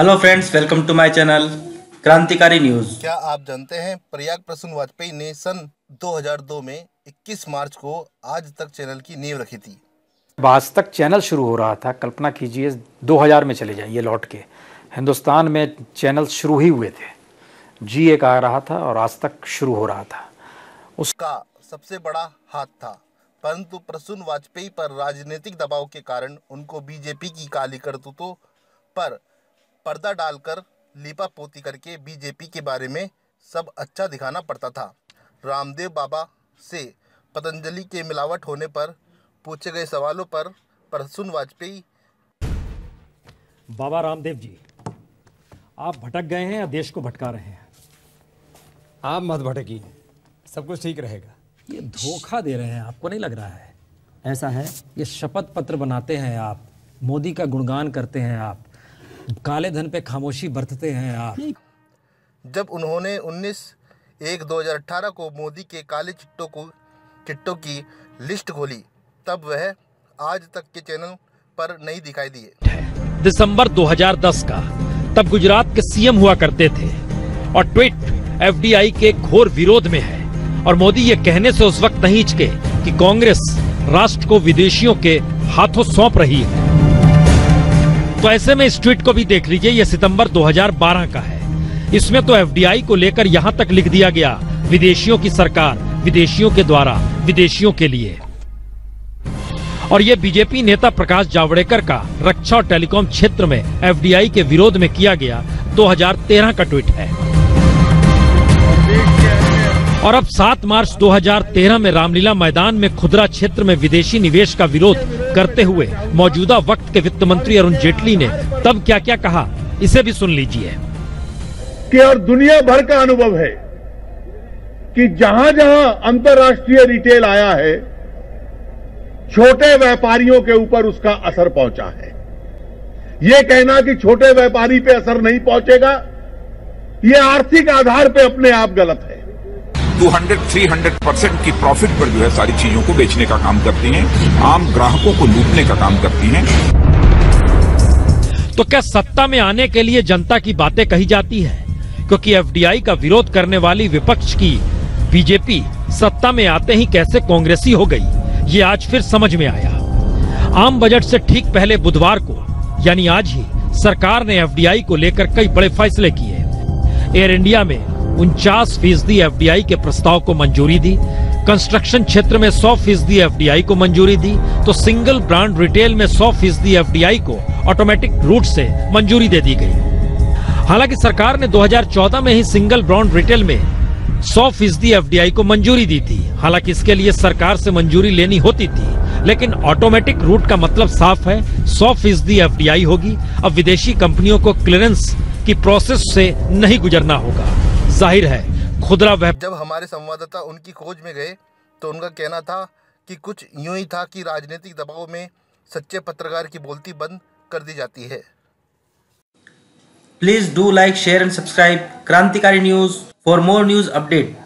Hello friends, welcome to my channel क्रांतिकारी news. क्या आप जानते हैं प्रयाग प्रसून वाजपेयी ने सन 2002 में 21 मार्च को आज तक चैनल की नींव रखी थी। आज तक चैनल शुरू हो रहा था, कल्पना कीजिए 2000 में चले जाइए लौट के, हिंदुस्तान में चैनल शुरू ही हुए थे। जी एक आ रहा था और आज तक शुरू हो रहा था। उसका सबसे बड़ा हाथ था, परंतु प्रसून वाजपेयी पर राजनीतिक दबाव के कारण उनको बीजेपी की काली करतूतों पर पर्दा डालकर लीपापोती करके बीजेपी के बारे में सब अच्छा दिखाना पड़ता था। रामदेव बाबा से पतंजलि के मिलावट होने पर पूछे गए सवालों पर प्रसून वाजपेयी, बाबा रामदेव जी, आप भटक गए हैं या देश को भटका रहे हैं? आप मत भटकिए, सब कुछ ठीक रहेगा। ये धोखा दे रहे हैं, आपको नहीं लग रहा है? ऐसा है, ये शपथ पत्र बनाते हैं आप, मोदी का गुणगान करते हैं आप, काले धन पे खामोशी बरतते हैं आप। जब उन्होंने 19/1/2018 को मोदी के काले चिट्टों की लिस्ट खोली, तब वह आज तक के चैनल पर नहीं दिखाई दिए। दिसंबर 2010 का, तब गुजरात के सीएम हुआ करते थे और ट्वीट एफडीआई के घोर विरोध में है और मोदी ये कहने से उस वक्त नहीं हिचके कि कांग्रेस राष्ट्र को विदेशियों के हाथों सौंप रही है। तो ऐसे में इस ट्वीट को भी देख लीजिए, ये सितंबर 2012 का है। इसमें तो एफडीआई को लेकर यहाँ तक लिख दिया गया, विदेशियों की सरकार, विदेशियों के द्वारा, विदेशियों के लिए। और ये बीजेपी नेता प्रकाश जावड़ेकर का रक्षा और टेलीकॉम क्षेत्र में एफडीआई के विरोध में किया गया 2013 का ट्वीट है। और अब 7 मार्च 2013 में रामलीला मैदान में खुदरा क्षेत्र में विदेशी निवेश का विरोध करते हुए मौजूदा वक्त के वित्त मंत्री अरुण जेटली ने तब क्या क्या कहा, इसे भी सुन लीजिए। कि और दुनिया भर का अनुभव है कि जहां जहां अंतर्राष्ट्रीय रिटेल आया है, छोटे व्यापारियों के ऊपर उसका असर पहुंचा है। ये कहना कि छोटे व्यापारी पे असर नहीं पहुंचेगा, ये आर्थिक आधार पे अपने आप गलत है। 200-300% की प्रॉफिट पर जो है सारी चीजों को बेचने का काम करती हैं, आम ग्राहकों को लूटने का काम करती हैं। तो क्या सत्ता में आने के लिए जनता की बातें कही जाती है? क्योंकि एफडीआई का विरोध करने वाली विपक्ष की बीजेपी सत्ता में आते ही कैसे कांग्रेसी हो गई, ये आज फिर समझ में आया। आम बजट से ठीक पहले बुधवार को, यानी आज ही, सरकार ने एफडीआई को लेकर कई बड़े फैसले किए। एयर इंडिया में 49% एफडीआई के प्रस्ताव को मंजूरी दी, कंस्ट्रक्शन क्षेत्र में 100% एफडीआई को मंजूरी दी, तो सिंगल ब्रांड रिटेल में 100% एफडीआई को ऑटोमेटिक रूट से मंजूरी दे दी गई। हालांकि सरकार ने 2014 में ही सिंगल ब्रांड रिटेल में 100% एफडीआई को मंजूरी दी थी। हालांकि इसके लिए सरकार से मंजूरी लेनी होती थी, लेकिन ऑटोमेटिक रूट का मतलब साफ है, 100% एफडीआई होगी। अब विदेशी कंपनियों को क्लियरेंस की प्रोसेस से नहीं गुजरना होगा। जाहिर है खुदरा जब हमारे संवाददाता उनकी खोज में गए तो उनका कहना था कि कुछ यूं ही था कि राजनीतिक दबाव में सच्चे पत्रकार की बोलती बंद कर दी जाती है। Please do like, share and subscribe क्रांतिकारी news for more news update.